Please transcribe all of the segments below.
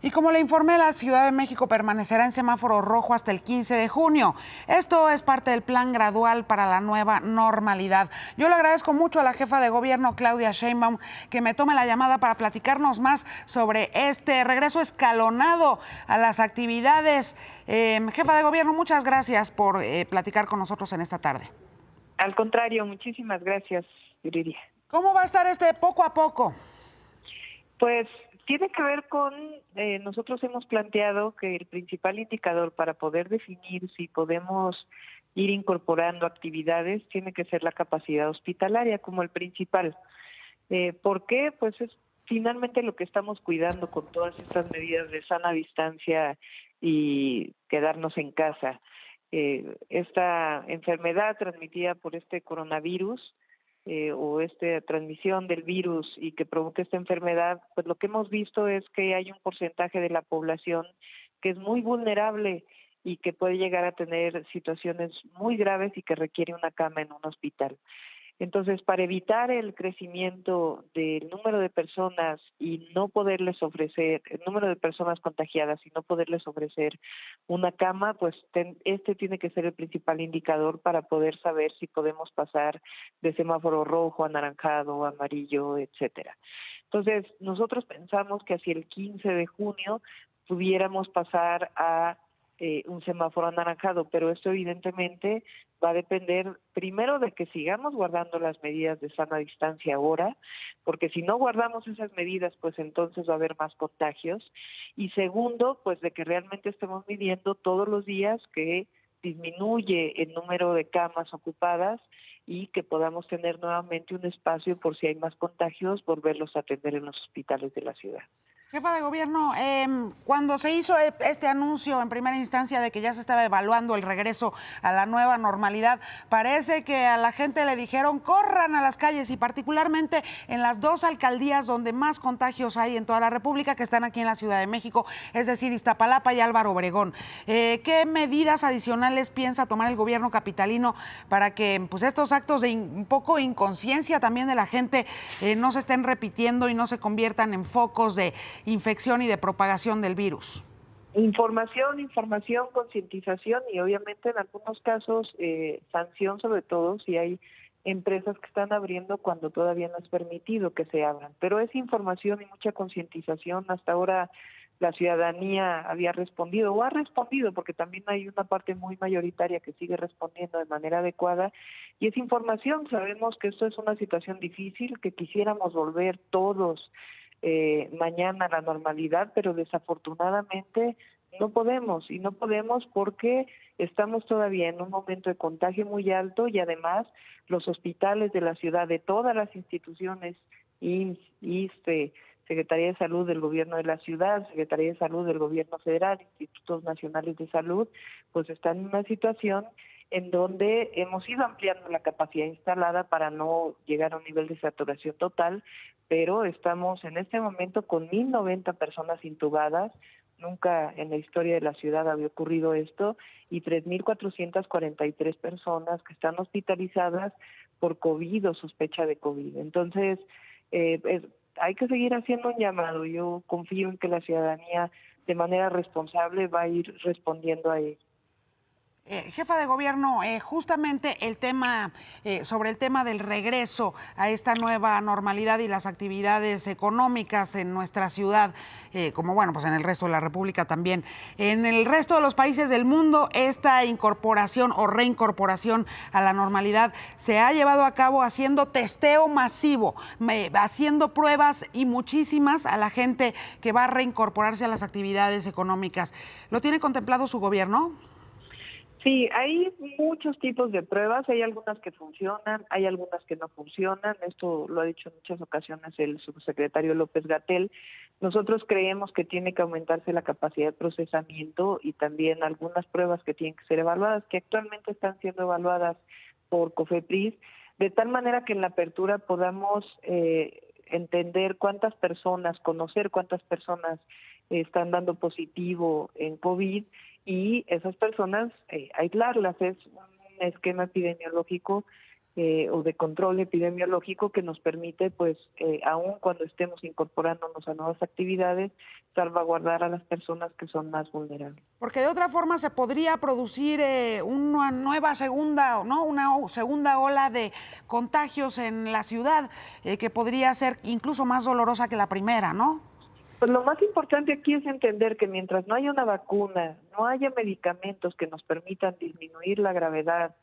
Y como le informé, la Ciudad de México permanecerá en semáforo rojo hasta el 15 de junio. Esto es parte del plan gradual para la nueva normalidad. Yo le agradezco mucho a la jefa de gobierno, Claudia Sheinbaum, que me tome la llamada para platicarnos más sobre este regreso escalonado a las actividades. Jefa de gobierno, muchas gracias por platicar con nosotros en esta tarde. Al contrario, muchísimas gracias, Yuridia. ¿Cómo va a estar este poco a poco? Pues tiene que ver con, nosotros hemos planteado que el principal indicador para poder definir si podemos ir incorporando actividades tiene que ser la capacidad hospitalaria como el principal. ¿Por qué? Pues es finalmente lo que estamos cuidando con todas estas medidas de sana distancia y quedarnos en casa. Esta enfermedad transmitida por este coronavirus, o esta transmisión del virus y que provoca esta enfermedad, pues lo que hemos visto es que hay un porcentaje de la población que es muy vulnerable y que puede llegar a tener situaciones muy graves y que requiere una cama en un hospital. Entonces, para evitar el crecimiento del número de personas y no poderles ofrecer, el número de personas contagiadas y no poderles ofrecer una cama, pues este tiene que ser el principal indicador para poder saber si podemos pasar de semáforo rojo, anaranjado, amarillo, etcétera. Entonces, nosotros pensamos que hacia el 15 de junio pudiéramos pasar a un semáforo anaranjado, pero esto evidentemente va a depender primero de que sigamos guardando las medidas de sana distancia ahora, porque si no guardamos esas medidas, pues entonces va a haber más contagios, y segundo, pues de que realmente estemos midiendo todos los días que disminuye el número de camas ocupadas y que podamos tener nuevamente un espacio por si hay más contagios, volverlos a atender en los hospitales de la ciudad. Jefa de gobierno, cuando se hizo este anuncio en primera instancia de que ya se estaba evaluando el regreso a la nueva normalidad, parece que a la gente le dijeron corran a las calles y particularmente en las dos alcaldías donde más contagios hay en toda la República, que están aquí en la Ciudad de México, es decir, Iztapalapa y Álvaro Obregón. ¿Qué medidas adicionales piensa tomar el gobierno capitalino para que pues, estos actos de un poco inconsciencia también de la gente no se estén repitiendo y no se conviertan en focos de infección y de propagación del virus? Información, concientización y obviamente en algunos casos sanción, sobre todo si hay empresas que están abriendo cuando todavía no es permitido que se abran. Pero es información y mucha concientización. Hasta ahora la ciudadanía había respondido o ha respondido, porque también hay una parte muy mayoritaria que sigue respondiendo de manera adecuada, y es información. Sabemos que esto es una situación difícil, que quisiéramos volver todos mañana a la normalidad, pero desafortunadamente no podemos, y no podemos porque estamos todavía en un momento de contagio muy alto y además los hospitales de la ciudad, de todas las instituciones, IMSS, ISSSTE, Secretaría de Salud del Gobierno de la Ciudad, Secretaría de Salud del Gobierno Federal, Institutos Nacionales de Salud, pues están en una situación en donde hemos ido ampliando la capacidad instalada para no llegar a un nivel de saturación total, pero estamos en este momento con 1,090 personas intubadas. Nunca en la historia de la ciudad había ocurrido esto, y 3,443 personas que están hospitalizadas por COVID o sospecha de COVID. Entonces, hay que seguir haciendo un llamado. Yo confío en que la ciudadanía de manera responsable va a ir respondiendo a ello. Jefa de gobierno, justamente el tema, sobre el tema del regreso a esta nueva normalidad y las actividades económicas en nuestra ciudad, como bueno, pues en el resto de la República también. En el resto de los países del mundo, esta incorporación o reincorporación a la normalidad se ha llevado a cabo haciendo testeo masivo, haciendo pruebas y muchísimas a la gente que va a reincorporarse a las actividades económicas. ¿Lo tiene contemplado su gobierno? Sí, hay muchos tipos de pruebas, hay algunas que funcionan, hay algunas que no funcionan. Esto lo ha dicho en muchas ocasiones el subsecretario López-Gatell. Nosotros creemos que tiene que aumentarse la capacidad de procesamiento y también algunas pruebas que tienen que ser evaluadas, que actualmente están siendo evaluadas por COFEPRIS, de tal manera que en la apertura podamos entender cuántas personas, conocer cuántas personas están dando positivo en COVID, y esas personas aislarlas. Es un esquema epidemiológico o de control epidemiológico que nos permite, pues, aun cuando estemos incorporándonos a nuevas actividades, salvaguardar a las personas que son más vulnerables. Porque de otra forma se podría producir una nueva segunda, ¿no? Una segunda ola de contagios en la ciudad que podría ser incluso más dolorosa que la primera, ¿no? Pues lo más importante aquí es entender que mientras no haya una vacuna, no haya medicamentos que nos permitan disminuir la gravedad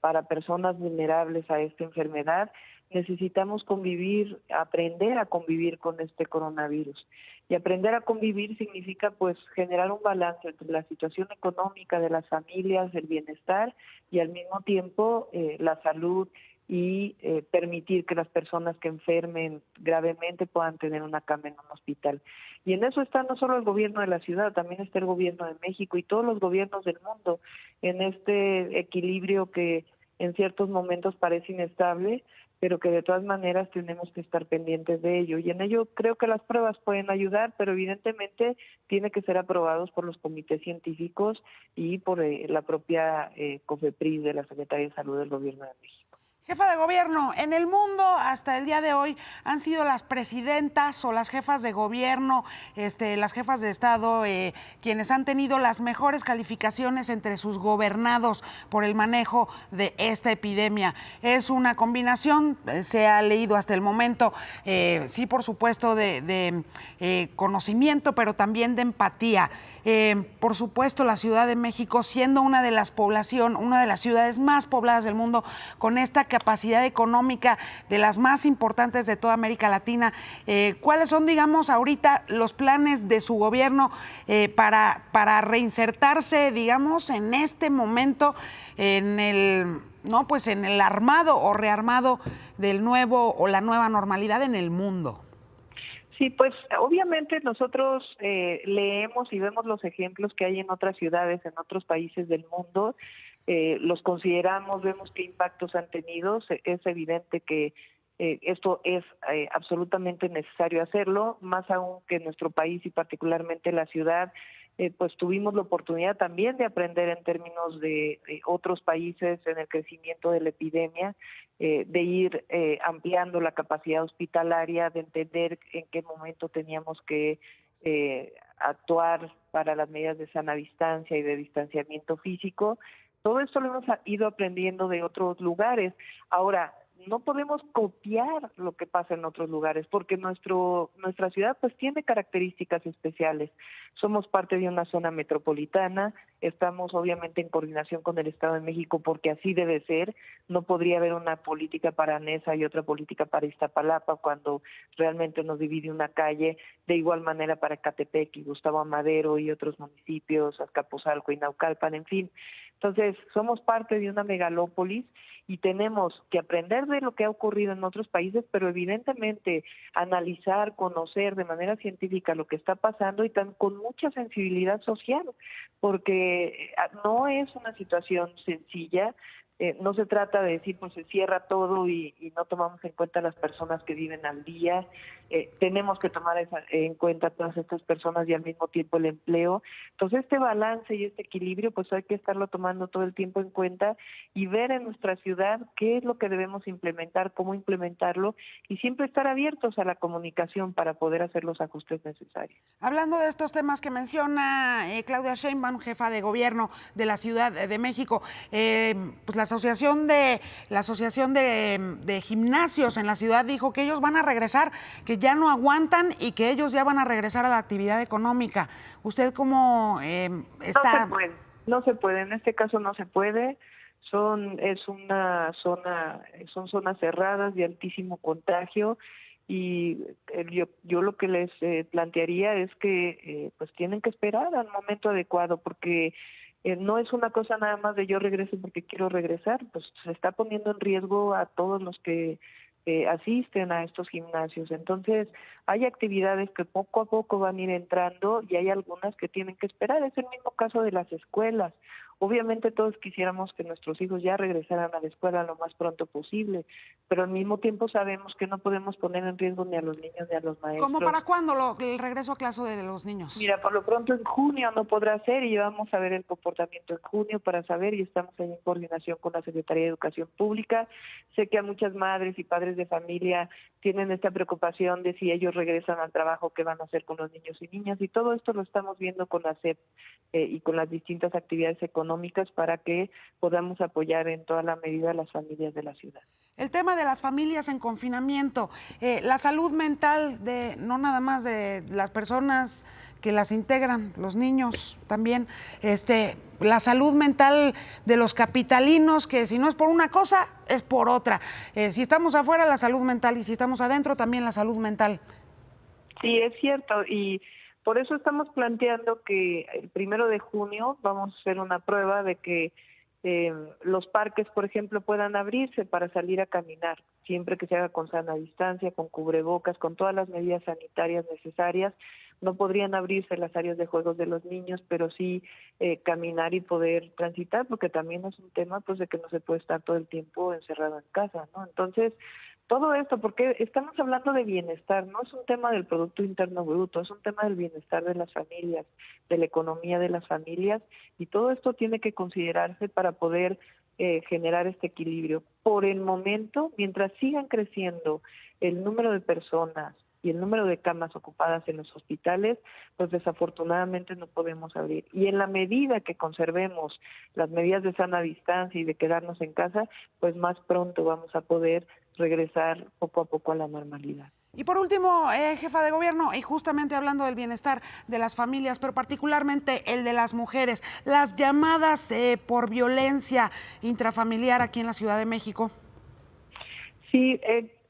para personas vulnerables a esta enfermedad, necesitamos convivir, aprender a convivir con este coronavirus. Y aprender a convivir significa, pues, generar un balance entre la situación económica de las familias, el bienestar y al mismo tiempo la salud y permitir que las personas que enfermen gravemente puedan tener una cama en un hospital. Y en eso está no solo el gobierno de la ciudad, también está el gobierno de México y todos los gobiernos del mundo en este equilibrio que en ciertos momentos parece inestable, pero que de todas maneras tenemos que estar pendientes de ello. Y en ello creo que las pruebas pueden ayudar, pero evidentemente tiene que ser aprobados por los comités científicos y por la propia COFEPRIS de la Secretaría de Salud del Gobierno de México. Jefa de gobierno, en el mundo hasta el día de hoy han sido las presidentas o las jefas de gobierno, las jefas de Estado, quienes han tenido las mejores calificaciones entre sus gobernados por el manejo de esta epidemia. Es una combinación, se ha leído hasta el momento, sí, por supuesto, de conocimiento, pero también de empatía. Por supuesto, la Ciudad de México, siendo una de las ciudades más pobladas del mundo, con esta capacidad económica de las más importantes de toda América Latina. ¿Cuáles son, digamos, ahorita los planes de su gobierno para reinsertarse, digamos, en este momento en el armado o rearmado del nuevo o la nueva normalidad en el mundo? Sí, pues obviamente nosotros leemos y vemos los ejemplos que hay en otras ciudades, en otros países del mundo, los consideramos, vemos qué impactos han tenido, es evidente que esto es absolutamente necesario hacerlo, más aún que en nuestro país y particularmente la ciudad, pues tuvimos la oportunidad también de aprender en términos de otros países en el crecimiento de la epidemia, de ir ampliando la capacidad hospitalaria, de entender en qué momento teníamos que actuar para las medidas de sana distancia y de distanciamiento físico. Todo esto lo hemos ido aprendiendo de otros lugares. Ahora, no podemos copiar lo que pasa en otros lugares porque nuestra ciudad pues tiene características especiales. Somos parte de una zona metropolitana, estamos obviamente en coordinación con el Estado de México porque así debe ser. No podría haber una política para Nesa y otra política para Iztapalapa cuando realmente nos divide una calle, de igual manera para Ecatepec y Gustavo Amadero y otros municipios, Azcapotzalco y Naucalpan, en fin. Entonces, somos parte de una megalópolis y tenemos que aprender de lo que ha ocurrido en otros países, pero evidentemente analizar, conocer de manera científica lo que está pasando y con mucha sensibilidad social, porque no es una situación sencilla. No se trata de decir, pues se cierra todo y no tomamos en cuenta a las personas que viven al día. Tenemos que tomar en cuenta a todas estas personas y al mismo tiempo el empleo. Entonces, este balance y este equilibrio, pues hay que estarlo tomando todo el tiempo en cuenta y ver en nuestra ciudad qué es lo que debemos implementar, cómo implementarlo y siempre estar abiertos a la comunicación para poder hacer los ajustes necesarios. Hablando de estos temas que menciona Claudia Sheinbaum, jefa de gobierno de la Ciudad de México, pues la asociación de gimnasios en la ciudad dijo que ellos van a regresar, que ya no aguantan y que ellos ya van a regresar a la actividad económica. ¿Usted cómo está? No se puede, en este caso no se puede. Son zonas cerradas de altísimo contagio y yo lo que les plantearía es que pues tienen que esperar al momento adecuado porque no es una cosa nada más de yo regreso porque quiero regresar, pues se está poniendo en riesgo a todos los que asisten a estos gimnasios. Entonces, hay actividades que poco a poco van a ir entrando y hay algunas que tienen que esperar. Es el mismo caso de las escuelas. Obviamente todos quisiéramos que nuestros hijos ya regresaran a la escuela lo más pronto posible, pero al mismo tiempo sabemos que no podemos poner en riesgo ni a los niños ni a los maestros. ¿Cómo para cuándo el regreso a clase de los niños? Mira, por lo pronto en junio no podrá ser y vamos a ver el comportamiento en junio para saber, y estamos ahí en coordinación con la Secretaría de Educación Pública. Sé que a muchas madres y padres de familia tienen esta preocupación de si ellos regresan al trabajo, qué van a hacer con los niños y niñas, y todo esto lo estamos viendo con la SEP y con las distintas actividades económicas para que podamos apoyar en toda la medida a las familias de la ciudad. El tema de las familias en confinamiento, la salud mental de no nada más de las personas que las integran, los niños también, la salud mental de los capitalinos, que si no es por una cosa, es por otra. Si estamos afuera, la salud mental, y si estamos adentro, también la salud mental. Sí, es cierto, y por eso estamos planteando que el 1 de junio vamos a hacer una prueba de que los parques, por ejemplo, puedan abrirse para salir a caminar, siempre que se haga con sana distancia, con cubrebocas, con todas las medidas sanitarias necesarias. No podrían abrirse las áreas de juegos de los niños, pero sí caminar y poder transitar, porque también es un tema pues de que no se puede estar todo el tiempo encerrado en casa, ¿no? Entonces, todo esto, porque estamos hablando de bienestar, no es un tema del Producto Interno Bruto, es un tema del bienestar de las familias, de la economía de las familias, y todo esto tiene que considerarse para poder generar este equilibrio. Por el momento, mientras sigan creciendo el número de personas y el número de camas ocupadas en los hospitales, pues desafortunadamente no podemos abrir. Y en la medida que conservemos las medidas de sana distancia y de quedarnos en casa, pues más pronto vamos a poder regresar poco a poco a la normalidad. Y por último, jefa de gobierno, y justamente hablando del bienestar de las familias, pero particularmente el de las mujeres, las llamadas por violencia intrafamiliar aquí en la Ciudad de México. Sí,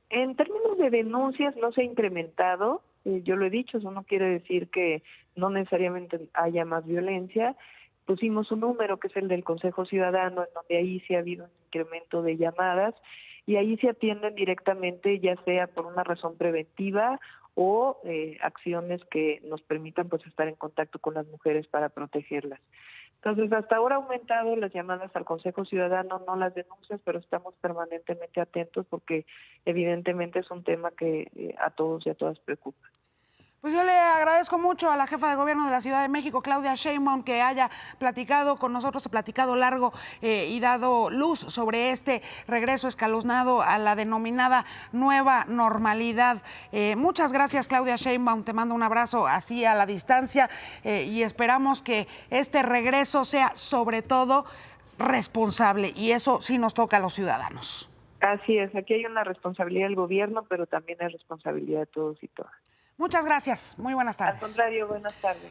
en términos de denuncias no se ha incrementado, yo lo he dicho, eso no quiere decir que no necesariamente haya más violencia. Pusimos un número que es el del Consejo Ciudadano, en donde ahí sí ha habido un incremento de llamadas, y ahí se atienden directamente, ya sea por una razón preventiva o acciones que nos permitan pues estar en contacto con las mujeres para protegerlas. Entonces, hasta ahora ha aumentado las llamadas al Consejo Ciudadano, no las denuncias, pero estamos permanentemente atentos porque evidentemente es un tema que a todos y a todas preocupa. Pues yo le agradezco mucho a la jefa de gobierno de la Ciudad de México, Claudia Sheinbaum, que haya platicado con nosotros, platicado largo y dado luz sobre este regreso escalonado a la denominada nueva normalidad. Muchas gracias, Claudia Sheinbaum, te mando un abrazo así a la distancia y esperamos que este regreso sea sobre todo responsable, y eso sí nos toca a los ciudadanos. Así es, aquí hay una responsabilidad del gobierno, pero también hay responsabilidad de todos y todas. Muchas gracias. Muy buenas tardes. Al contrario, buenas tardes.